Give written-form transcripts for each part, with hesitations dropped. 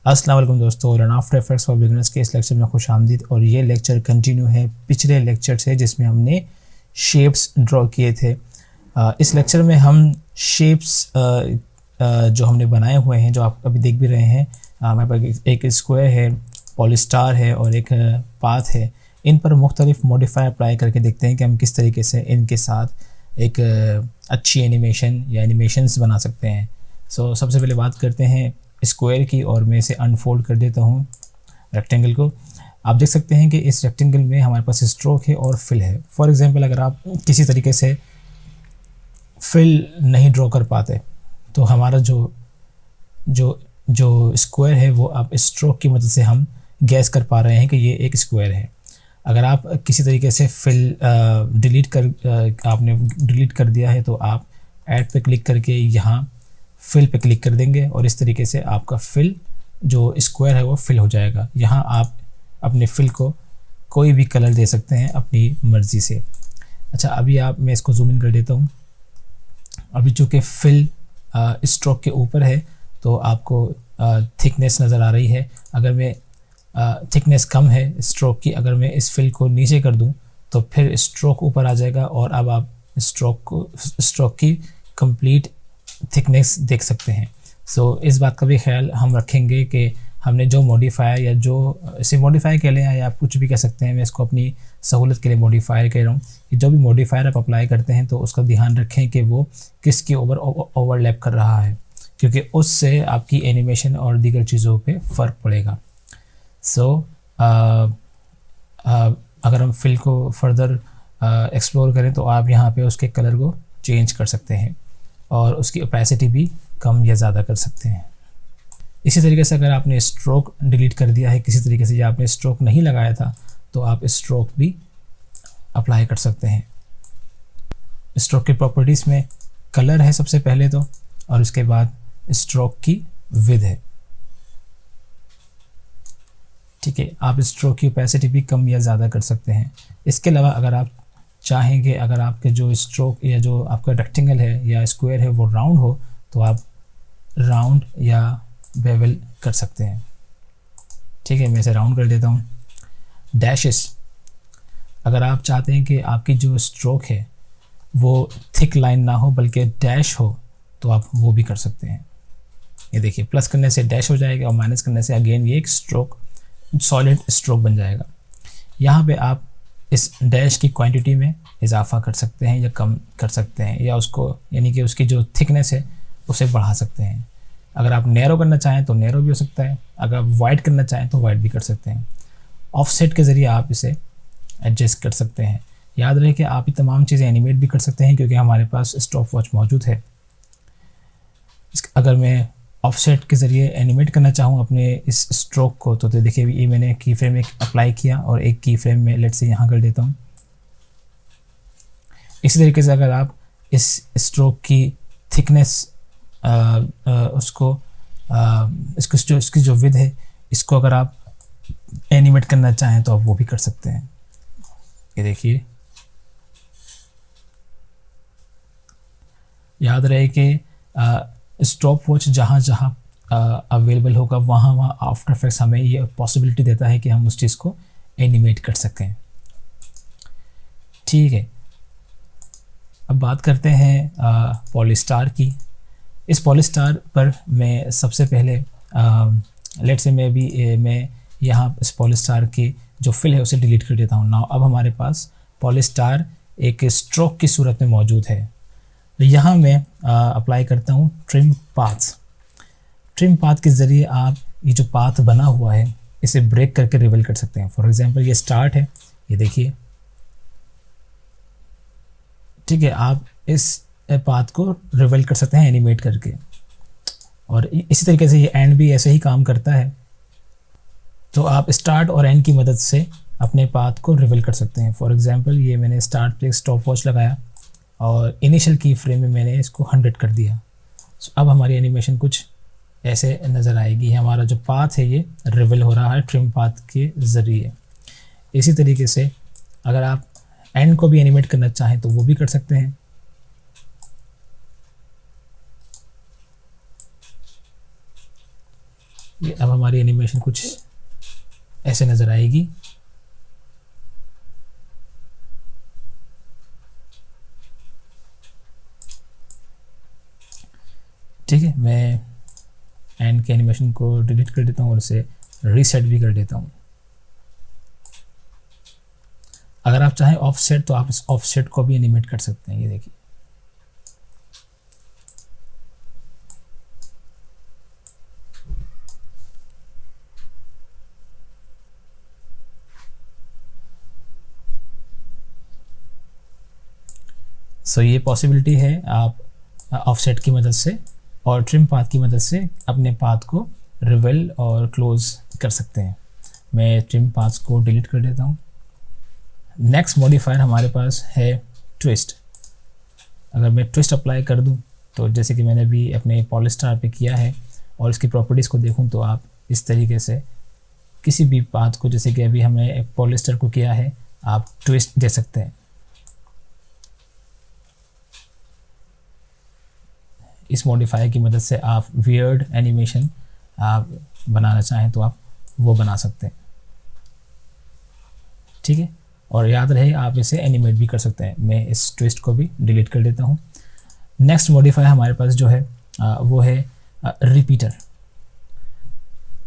अस्सलाम वालेकुम दोस्तों, और आफ्टर इफेक्ट्स फॉर बिगिनर्स के इस लेक्चर में खुश आमदीद। और ये लेक्चर कंटिन्यू है पिछले लेक्चर से जिसमें हमने शेप्स ड्रॉ किए थे। इस लेक्चर में हम शेप्स जो हमने बनाए हुए हैं, जो आप अभी देख भी रहे हैं, हमारे पास एक स्क्वायर है, पॉलीस्टार है और एक पाथ है। इन पर मुख्तलिफ मॉडिफायर अप्लाई करके देखते हैं कि हम किस तरीके से इनके साथ एक अच्छी एनिमेशन या एनिमेशंस बना सकते हैं। सबसे पहले बात करते हैं स्क्वायर की, और मैं इसे अनफोल्ड कर देता हूँ रेक्टेंगल को। आप देख सकते हैं कि इस रेक्टेंगल में हमारे पास स्ट्रोक है और फिल है। फॉर एग्जांपल, अगर आप किसी तरीके से फिल नहीं ड्रॉ कर पाते तो हमारा जो स्क्वायर है वो आप स्ट्रोक की मदद से हम गैस कर पा रहे हैं कि ये एक स्क्वायर है। अगर आप किसी तरीके से फिल आपने डिलीट कर दिया है तो आप ऐड पे क्लिक करके यहाँ फिल पे क्लिक कर देंगे और इस तरीके से आपका फिल जो स्क्वायर है वो फिल हो जाएगा। यहाँ आप अपने फिल को कोई भी कलर दे सकते हैं अपनी मर्ज़ी से। अच्छा, अभी मैं इसको जूम इन कर देता हूँ। अभी चूँकि फिल स्ट्रोक के ऊपर है तो आपको थिकनेस नज़र आ रही है। अगर मैं थिकनेस कम है स्ट्रोक की, अगर मैं इस फिल को नीचे कर दूँ तो फिर स्ट्रोक ऊपर आ जाएगा और अब आप स्ट्रोक की कंप्लीट थिकनेस देख सकते हैं। इस बात का भी ख्याल हम रखेंगे कि हमने जो मॉडिफायर या जो इसे मॉडिफायर कह लें या आप कुछ भी कह सकते हैं, मैं इसको अपनी सहूलत के लिए मॉडिफायर कह रहा हूँ कि जो भी मॉडिफायर आप अप्लाई करते हैं तो उसका ध्यान रखें कि वो किसके ऊपर ओवरलैप कर रहा है, क्योंकि उससे आपकी एनिमेशन और दीगर चीज़ों पे फ़र्क पड़ेगा। अगर हम फिल को फर्दर एक्सप्लोर करें तो आप यहाँ पे उसके कलर को चेंज कर सकते हैं और उसकी ओपेसिटी भी कम या ज़्यादा कर सकते हैं। इसी तरीके से अगर आपने स्ट्रोक डिलीट कर दिया है किसी तरीके से, या आपने स्ट्रोक नहीं लगाया था तो आप स्ट्रोक भी अप्लाई कर सकते हैं। स्ट्रोक की प्रॉपर्टीज़ में कलर है सबसे पहले तो, और उसके बाद स्ट्रोक की विड्थ है। ठीक है, आप स्ट्रोक की ओपेसिटी भी कम या ज़्यादा कर सकते हैं। इसके अलावा अगर आप चाहेंगे, अगर आपके जो स्ट्रोक या जो आपका रेक्टेंगल है या स्क्वायर है वो राउंड हो तो आप राउंड या बेवल कर सकते हैं। ठीक है, मैं इसे राउंड कर देता हूँ। डैशेस, अगर आप चाहते हैं कि आपकी जो स्ट्रोक है वो थिक लाइन ना हो बल्कि डैश हो तो आप वो भी कर सकते हैं। ये देखिए, प्लस करने से डैश हो जाएगा और माइनस करने से अगेन ये एक स्ट्रोक सॉलिड स्ट्रोक बन जाएगा। यहाँ पे आप इस डैश की क्वांटिटी में इजाफा कर सकते हैं या कम कर सकते हैं, या उसको यानी कि उसकी जो थिकनेस है उसे बढ़ा सकते हैं। अगर आप नैरो करना चाहें तो नैरो भी हो सकता है, अगर आप वाइड करना चाहें तो वाइड भी कर सकते हैं। ऑफसेट के ज़रिए आप इसे एडजस्ट कर सकते हैं। याद रहे कि आप ये तमाम चीज़ें एनिमेट भी कर सकते हैं क्योंकि हमारे पास स्टॉप वॉच मौजूद है। अगर मैं ऑफसेट के ज़रिए एनिमेट करना चाहूँ अपने इस स्ट्रोक को तो देखिए ये मैंने की फ्रेम एक अप्लाई किया और एक की फ्रेम में लेट से यहाँ कर देता हूँ। इसी तरीके से अगर आप इस स्ट्रोक की थिकनेस इसकी जो विड्थ है इसको अगर आप एनिमेट करना चाहें तो आप वो भी कर सकते हैं। ये देखिए, याद रहे कि स्टॉप वॉच जहाँ जहाँ अवेलेबल होगा वहाँ आफ्टर इफेक्ट्स हमें ये पॉसिबिलिटी देता है कि हम उस चीज़ को एनिमेट कर सकें। ठीक है, अब बात करते हैं पॉलीस्टार की। इस पॉलीस्टार पर मैं सबसे पहले लेट से मैं यहाँ इस पॉलीस्टार की जो फिल है उसे डिलीट कर देता हूँ। नाउ अब हमारे पास पॉलीस्टार एक स्ट्रोक की सूरत में मौजूद है। यहाँ मैं अप्लाई करता हूँ ट्रिम पाथ। ट्रिम पाथ के ज़रिए आप ये जो पाथ बना हुआ है इसे ब्रेक करके रिवील कर सकते हैं। फॉर एग्जांपल, ये स्टार्ट है, ये देखिए। ठीक है, आप इस पाथ को रिवील कर सकते हैं एनिमेट करके, और इसी तरीके से ये एंड भी ऐसे ही काम करता है। तो आप स्टार्ट और एंड की मदद से अपने पाथ को रिवील कर सकते हैं। फॉर एग्जांपल, ये मैंने स्टार्ट पे स्टॉप वॉच लगाया और इनिशियल की फ्रेम में मैंने इसको 100 कर दिया। अब हमारी एनिमेशन कुछ ऐसे नज़र आएगी। हमारा जो पाथ है ये रिवील हो रहा है ट्रिम पाथ के ज़रिए। इसी तरीके से अगर आप एंड को भी एनिमेट करना चाहें तो वो भी कर सकते हैं। ये अब हमारी एनिमेशन कुछ ऐसे नज़र आएगी। ठीक है, मैं एंड के एनिमेशन को डिलीट कर देता हूँ और इसे रीसेट भी कर देता हूँ। अगर आप चाहें ऑफसेट तो आप इस ऑफसेट को भी एनिमेट कर सकते हैं। ये देखिए, सो ये पॉसिबिलिटी है आप ऑफसेट की मदद से और ट्रिम पाथ की मदद से अपने पाथ को रिवेल और क्लोज कर सकते हैं। मैं ट्रिम पाथ को डिलीट कर देता हूँ। नेक्स्ट मॉडिफायर हमारे पास है ट्विस्ट। अगर मैं ट्विस्ट अप्लाई कर दूँ तो जैसे कि मैंने भी अपने पॉलिस्टार पे किया है और इसकी प्रॉपर्टीज़ को देखूँ तो आप इस तरीके से किसी भी पाथ को, जैसे कि अभी हमने पॉलिस्टर को किया है, आप ट्विस्ट दे सकते हैं। इस मॉडिफायर की मदद से आप वियर्ड एनिमेशन आप बनाना चाहें तो आप वो बना सकते हैं। ठीक है, और याद रहे आप इसे एनिमेट भी कर सकते हैं। मैं इस ट्विस्ट को भी डिलीट कर देता हूँ। नेक्स्ट मॉडिफायर हमारे पास जो है वो है रिपीटर।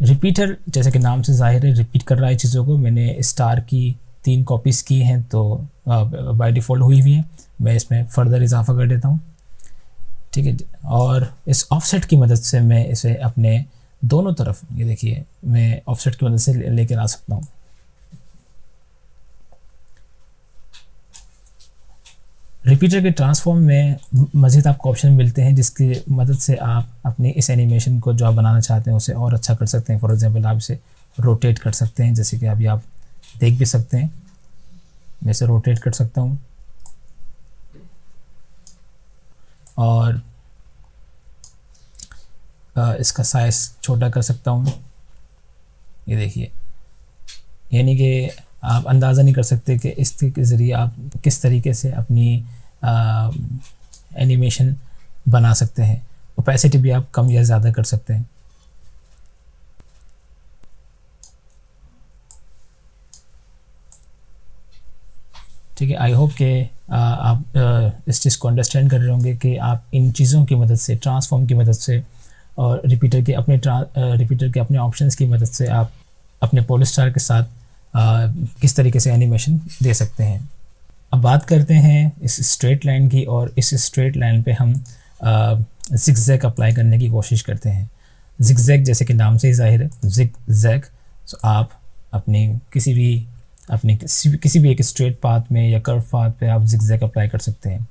रिपीटर जैसे कि नाम से जाहिर है रिपीट कर रहा है चीज़ों को। मैंने स्टार की 3 कॉपीज़ की हैं तो बाय डिफ़ॉल्ट हुई हुई हैं। मैं इसमें फ़र्दर इजाफा कर देता हूँ। ठीक है, और इस ऑफसेट की मदद से मैं इसे अपने दोनों तरफ, ये देखिए, मैं ऑफसेट की मदद से लेकर आ सकता हूँ। रिपीटर के ट्रांसफॉर्म में मज़ीद आपको ऑप्शन मिलते हैं जिसकी मदद से आप अपनी इस एनिमेशन को जो आप बनाना चाहते हैं उसे और अच्छा कर सकते हैं। फॉर एग्जांपल आप इसे रोटेट कर सकते हैं, जैसे कि अभी आप देख भी सकते हैं। मैं इसे रोटेट कर सकता हूँ और इसका साइज़ छोटा कर सकता हूँ। ये देखिए, यानी कि आप अंदाज़ा नहीं कर सकते कि इसके ज़रिए आप किस तरीके से अपनी एनिमेशन बना सकते हैं। ओपेसिटी भी आप कम या ज़्यादा कर सकते हैं। ठीक है, आई होप कि आप इस चीज़ को अंडरस्टैंड कर रहे होंगे कि आप इन चीज़ों की मदद से, ट्रांसफॉर्म की मदद से और रिपीटर के अपने ऑप्शंस की मदद से आप अपने पॉलिस्टार के साथ किस तरीके से एनिमेशन दे सकते हैं। अब बात करते हैं इस स्ट्रेट लाइन की, और इस स्ट्रेट लाइन पे हम ज़िगज़ैग अप्लाई करने की कोशिश करते हैं। ज़िगज़ैग जैसे कि नाम से ही जाहिर है, ज़िगज़ैग। तो आप अपनी किसी भी एक स्ट्रेट पाथ में या कर्व पाथ पे आप ज़िगज़ैग अप्लाई कर सकते हैं।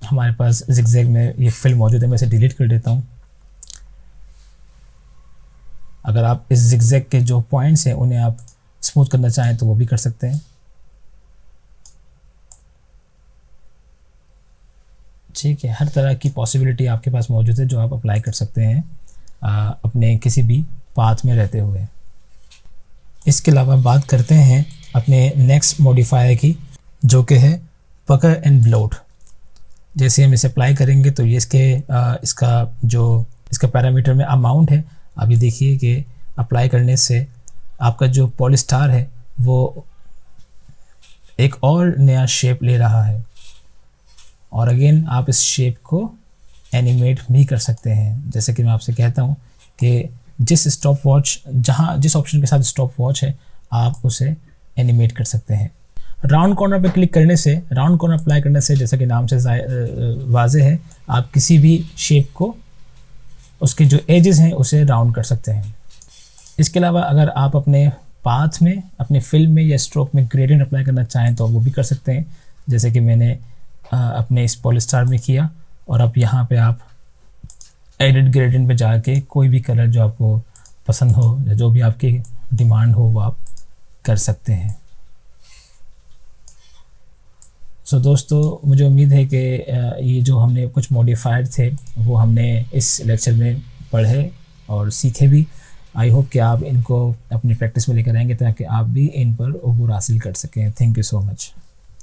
हमारे पास ज़िगज़ैग में ये फिल मौजूद है, मैं इसे डिलीट कर देता हूँ। अगर आप इस ज़िगज़ैग के जो पॉइंट्स हैं उन्हें आप स्मूथ करना चाहें तो वो भी कर सकते हैं। ठीक है, हर तरह की पॉसिबिलिटी आपके पास मौजूद है जो आप अप्लाई कर सकते हैं अपने किसी भी पाथ में रहते हुए। इसके अलावा बात करते हैं अपने नेक्स्ट मॉडिफायर की, जो कि है पकर एंड ब्लोट। जैसे हम इसे अप्लाई करेंगे तो ये इसका पैरामीटर में अमाउंट है। आप ये देखिए कि अप्लाई करने से आपका जो पॉलिस्टार है वो एक और नया शेप ले रहा है, और अगेन आप इस शेप को एनिमेट भी कर सकते हैं। जैसे कि मैं आपसे कहता हूँ कि जिस ऑप्शन के साथ स्टॉप वॉच है आप उसे एनिमेट कर सकते हैं। राउंड कॉर्नर पर क्लिक करने से, राउंड कॉर्नर अप्लाई करने से, जैसा कि नाम से वाज़ेह है, आप किसी भी शेप को, उसके जो एजेस हैं उसे राउंड कर सकते हैं। इसके अलावा अगर आप अपने पाथ में, अपने फिल में या स्ट्रोक में ग्रेडियंट अप्लाई करना चाहें तो वो भी कर सकते हैं, जैसे कि मैंने अपने इस पॉलिस्टार में किया। और अब यहाँ पे आप एडिट ग्रेडियंट पे जाके कोई भी कलर जो आपको पसंद हो या जो भी आपकी डिमांड हो वो आप कर सकते हैं। सो दोस्तों, मुझे उम्मीद है कि ये जो हमने कुछ मॉडिफायर थे वो हमने इस लेक्चर में पढ़े और सीखे भी। आई होप कि आप इनको अपनी प्रैक्टिस में लेकर आएंगे ताकि आप भी इन पर अबूर हासिल कर सकें। Thank you so much.